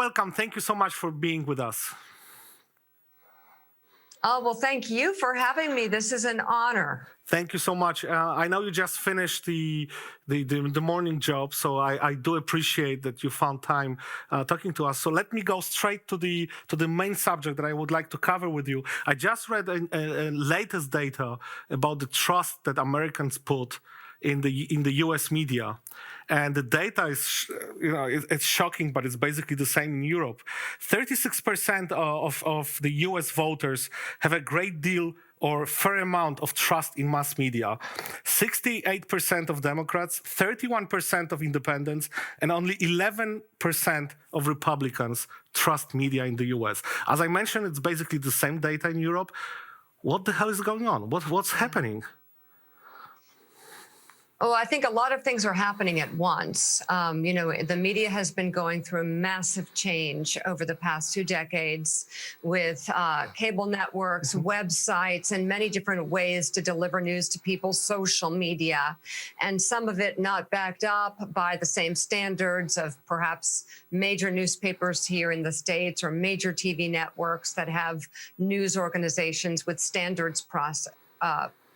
welcome. Thank you so much for being with us. Oh, well, thank you for having me. This is an honor. Thank you so much. I know you just finished the morning job, so I do appreciate that you found time talking to us. So let me go straight to the main subject that I would like to cover with you. I just read latest data about the trust that Americans put in the U.S. media, and the data is, it's shocking, but it's basically the same in Europe. 36% of the U.S. voters have a great deal or fair amount of trust in mass media. 68% of Democrats, 31% of independents, and only 11% of Republicans trust media in the U.S. As I mentioned, it's basically the same data in Europe. What the hell is going on? What's happening? Oh, I think a lot of things are happening at once. The media has been going through massive change over the past 2 decades with cable networks, websites, and many different ways to deliver news to people, social media, and some of it not backed up by the same standards of perhaps major newspapers here in the States or major TV networks that have news organizations with standards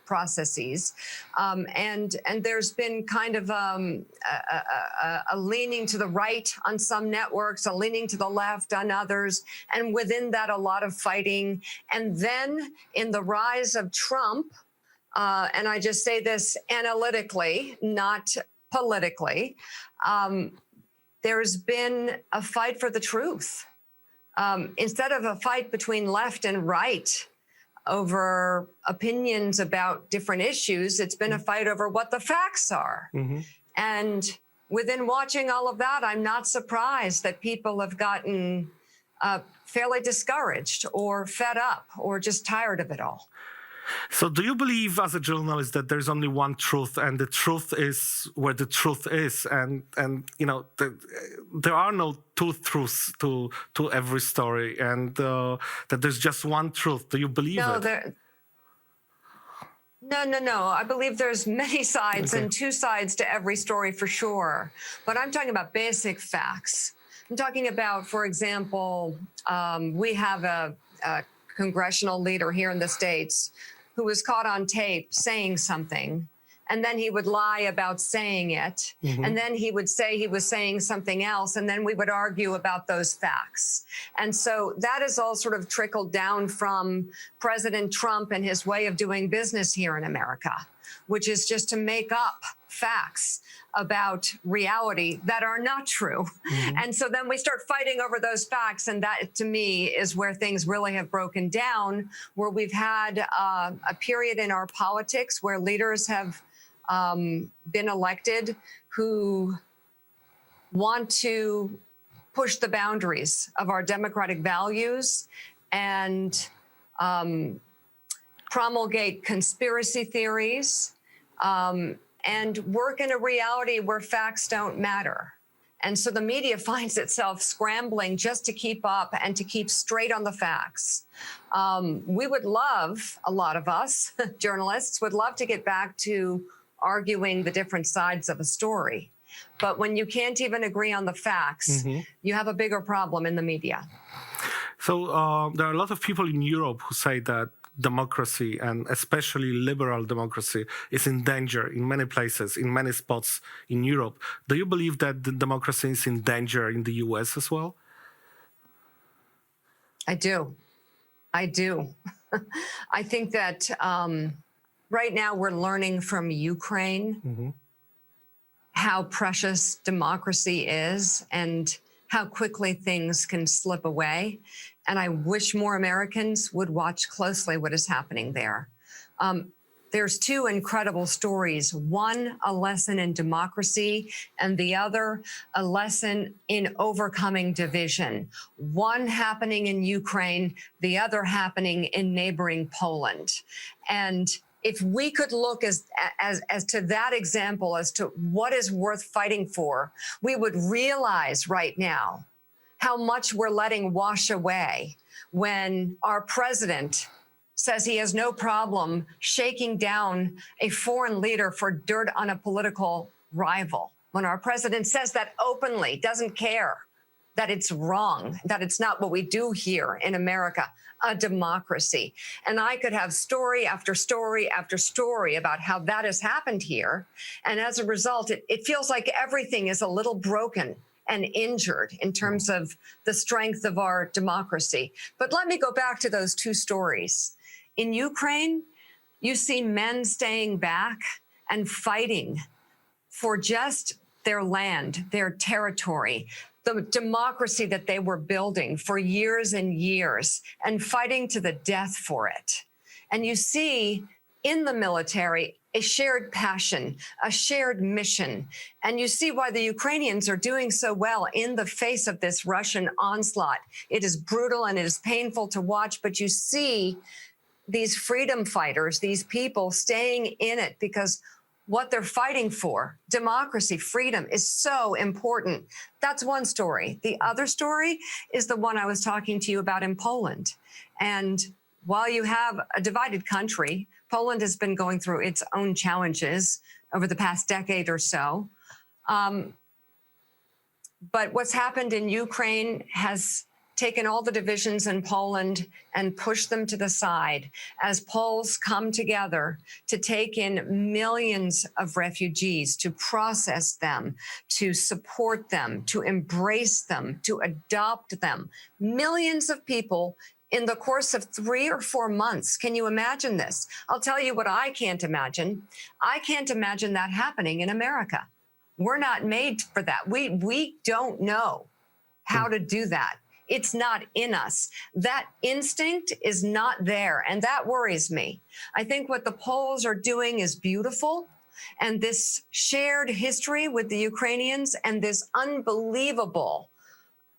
processes. And there's been kind of a leaning to the right on some networks, a leaning to the left on others, and within that, a lot of fighting. And then in the rise of Trump, and I just say this analytically, not politically, there's been a fight for the truth. Instead of a fight between left and right, over opinions about different issues, it's been a fight over what the facts are. And within watching all of that, I'm not surprised that people have gotten fairly discouraged or fed up or just tired of it all. So do you believe as a journalist that there's only one truth, and the truth is where the truth is, and there are no two truths to every story, and that there's just one truth? Do you believe it? No. I believe there's many sides and two sides to every story for sure. But I'm talking about basic facts. I'm talking about, for example, we have a congressional leader here in the States who was caught on tape saying something, and then he would lie about saying it, and then he would say he was saying something else, and then we would argue about those facts. And so that is all sort of trickled down from President Trump and his way of doing business here in America, which is just to make up facts about reality that are not true. And so then we start fighting over those facts. And that, to me, is where things really have broken down, where we've had a period in our politics where leaders have been elected who want to push the boundaries of our democratic values and promulgate conspiracy theories, and work in a reality where facts don't matter. And so the media finds itself scrambling just to keep up and to keep straight on the facts. We would love, a lot of us journalists would love to get back to arguing the different sides of a story. But when you can't even agree on the facts, you have a bigger problem in the media. So there are a lot of people in Europe who say that democracy, and especially liberal democracy, is in danger in many places, in many spots in Europe. Do you believe that the democracy is in danger in the US as well? I do. I think that right now we're learning from Ukraine how precious democracy is and how quickly things can slip away. And I wish more Americans would watch closely what is happening there. There's 2 incredible stories. One, a lesson in democracy, and the other, a lesson in overcoming division. One happening in Ukraine, the other happening in neighboring Poland. And if we could look as to that example, as to what is worth fighting for, we would realize right now how much we're letting wash away when our president says he has no problem shaking down a foreign leader for dirt on a political rival. When our president says that openly, doesn't care that it's wrong, that it's not what we do here in America, a democracy. And I could have story after story after story about how that has happened here. And as a result, it feels like everything is a little broken and injured in terms of the strength of our democracy. But let me go back to those two stories. In Ukraine, you see men staying back and fighting for just their land, their territory, the democracy that they were building for years and years, and fighting to the death for it. And you see in the military a shared passion, a shared mission. And you see why the Ukrainians are doing so well in the face of this Russian onslaught. It is brutal and it is painful to watch, but you see these freedom fighters, these people staying in it because what they're fighting for, democracy, freedom, is so important. That's one story. The other story is the one I was talking to you about in Poland. And while you have a divided country, Poland has been going through its own challenges over the past decade or so. But what's happened in Ukraine has taken all the divisions in Poland and pushed them to the side as Poles come together to take in millions of refugees, to process them, to support them, to embrace them, to adopt them. Millions of people in the course of 3 or 4 months. Can you imagine this? I'll tell you what I can't imagine. I can't imagine that happening in America. We're not made for that. We don't know how to do that. It's not in us. That instinct is not there, and that worries me. I think what the Poles are doing is beautiful, and this shared history with the Ukrainians and this unbelievable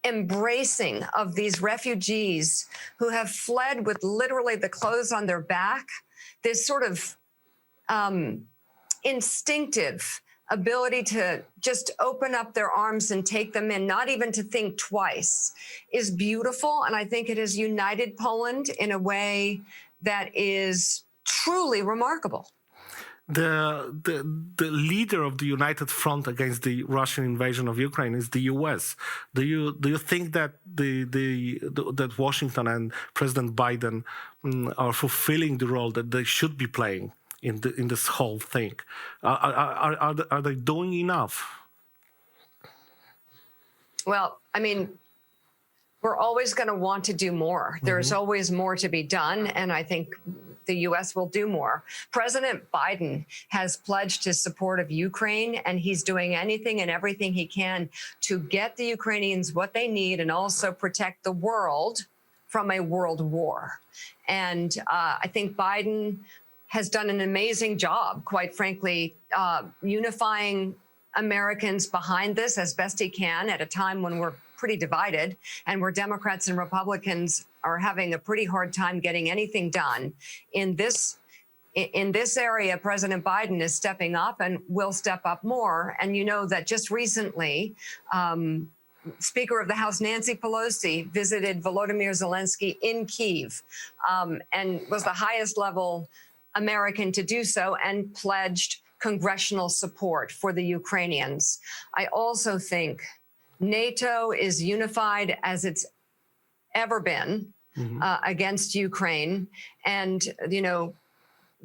embracing of these refugees who have fled with literally the clothes on their back, this sort of instinctive ability to just open up their arms and take them in, not even to think twice, is beautiful. And I think it has united Poland in a way that is truly remarkable. The leader of the United Front against the Russian invasion of Ukraine is the U.S. Do you think that that Washington and President Biden are fulfilling the role that they should be playing in this whole thing? Are they doing enough? Well, I mean, we're always going to want to do more. There's always more to be done, and I think the U.S. will do more. President Biden has pledged his support of Ukraine, and he's doing anything and everything he can to get the Ukrainians what they need and also protect the world from a world war. And I think Biden has done an amazing job, quite frankly, unifying Americans behind this as best he can at a time when we're pretty divided and where Democrats and Republicans are having a pretty hard time getting anything done. In this area, President Biden is stepping up and will step up more. And you know that just recently, Speaker of the House Nancy Pelosi visited Volodymyr Zelensky in Kyiv and was the highest level American to do so and pledged congressional support for the Ukrainians. I also think NATO is unified as it's ever been against Ukraine. And, you know,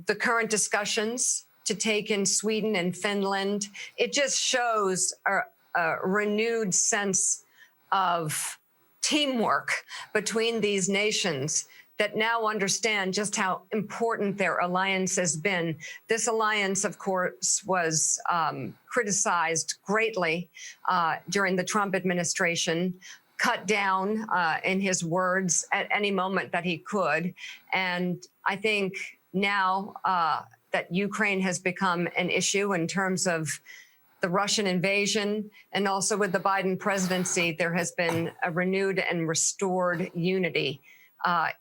the current discussions to take in Sweden and Finland, it just shows a renewed sense of teamwork between these nations that now understand just how important their alliance has been. This alliance, of course, was criticized greatly during the Trump administration, cut down, in his words, at any moment that he could. And I think now that Ukraine has become an issue in terms of the Russian invasion, and also with the Biden presidency, there has been a renewed and restored unity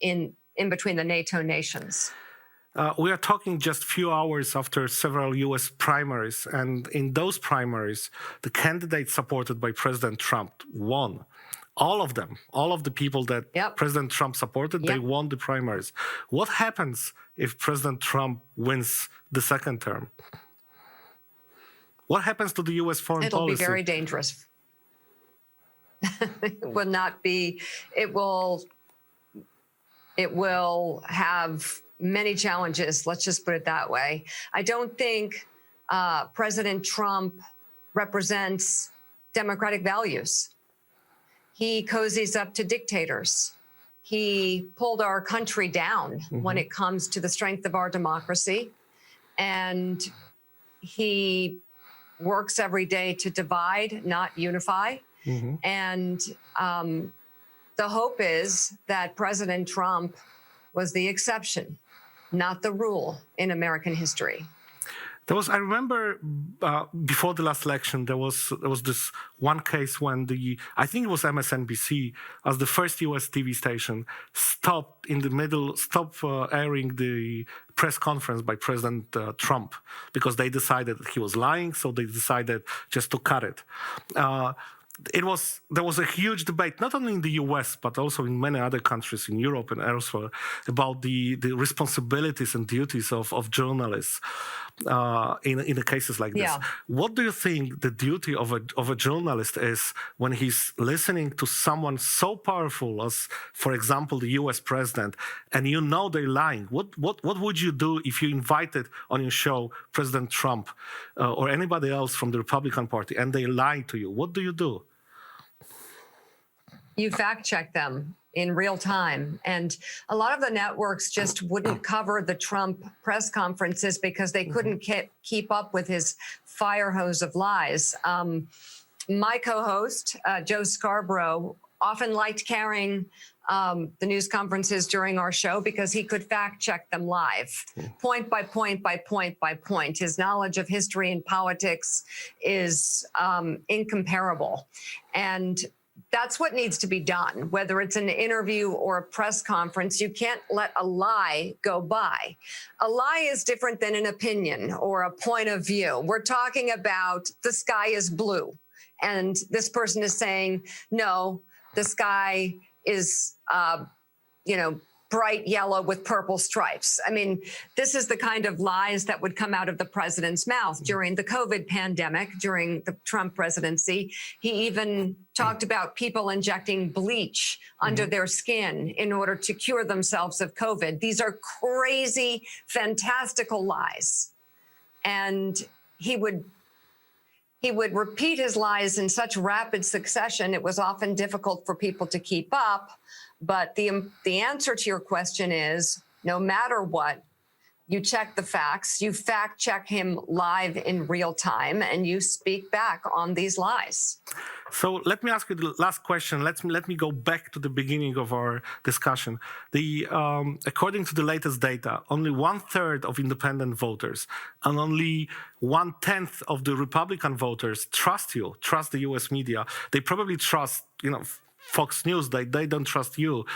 in between the NATO nations. We are talking just a few hours after several U.S. primaries, and in those primaries, the candidates supported by President Trump won. All of them, all of the people that President Trump supported, they won the primaries. What happens if President Trump wins the second term? What happens to the U.S. foreign policy? It'll be very dangerous. It will not be, it will have many challenges. Let's just put it that way. I don't think President Trump represents democratic values. He cozies up to dictators. He pulled our country down when it comes to the strength of our democracy. And he works every day to divide, not unify. And the hope is that President Trump was the exception, not the rule in American history. I remember before the last election, there was this one case when I think it was MSNBC, as the first US TV station, stopped airing the press conference by President Trump because they decided that he was lying, so they decided just to cut it. There was a huge debate, not only in the US, but also in many other countries in Europe and elsewhere, about the responsibilities and duties of journalists in cases like this. Yeah. What do you think the duty of a journalist is when he's listening to someone so powerful as, for example, the US president, and you know they're lying? What would you do if you invited on your show President Trump or anybody else from the Republican Party and they lie to you? What do you do? You fact check them in real time. And a lot of the networks just wouldn't cover the Trump press conferences because they couldn't keep up with his fire hose of lies. My co-host, Joe Scarborough, often liked carrying the news conferences during our show because he could fact check them live, point by point by point by point. His knowledge of history and politics is incomparable. And that's what needs to be done, whether it's an interview or a press conference. You can't let a lie go by. A lie is different than an opinion or a point of view. We're talking about the sky is blue, and this person is saying, no, the sky is, bright yellow with purple stripes. I mean, this is the kind of lies that would come out of the president's mouth during the COVID pandemic, during the Trump presidency. He even talked about people injecting bleach under their skin in order to cure themselves of COVID. These are crazy, fantastical lies. And he would repeat his lies in such rapid succession, it was often difficult for people to keep up. But the answer to your question is, no matter what, you check the facts, you fact check him live in real time, and you speak back on these lies. So let me ask you the last question. Let me go back to the beginning of our discussion. According to the latest data, only 1/3 of independent voters and only 1/10 of the Republican voters trust the U.S. media. They probably trust, Fox News. They don't trust you.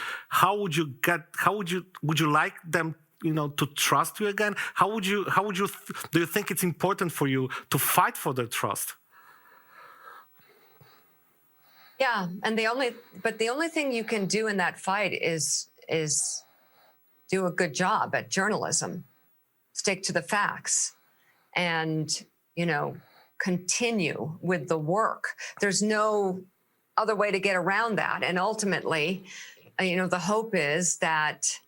Would you like them, to trust you again? Do you think it's important for you to fight for their trust? Yeah, and the only thing you can do in that fight is do a good job at journalism, stick to the facts, and continue with the work. There's no other way to get around that, and ultimately, the hope is that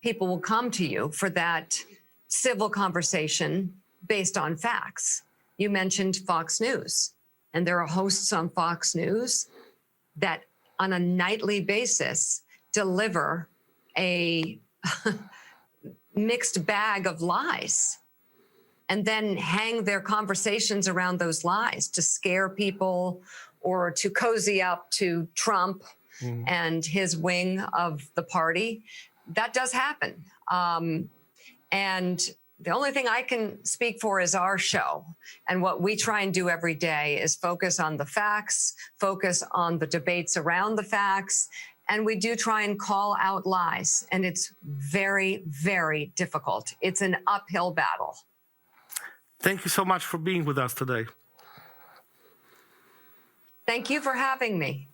people will come to you for that civil conversation based on facts. You mentioned Fox News, and there are hosts on Fox News that on a nightly basis deliver a mixed bag of lies and then hang their conversations around those lies to scare people or to cozy up to Trump and his wing of the party. That does happen. And the only thing I can speak for is our show. And what we try and do every day is focus on the facts, focus on the debates around the facts. And we do try and call out lies. And it's very, very difficult. It's an uphill battle. Thank you so much for being with us today. Thank you for having me.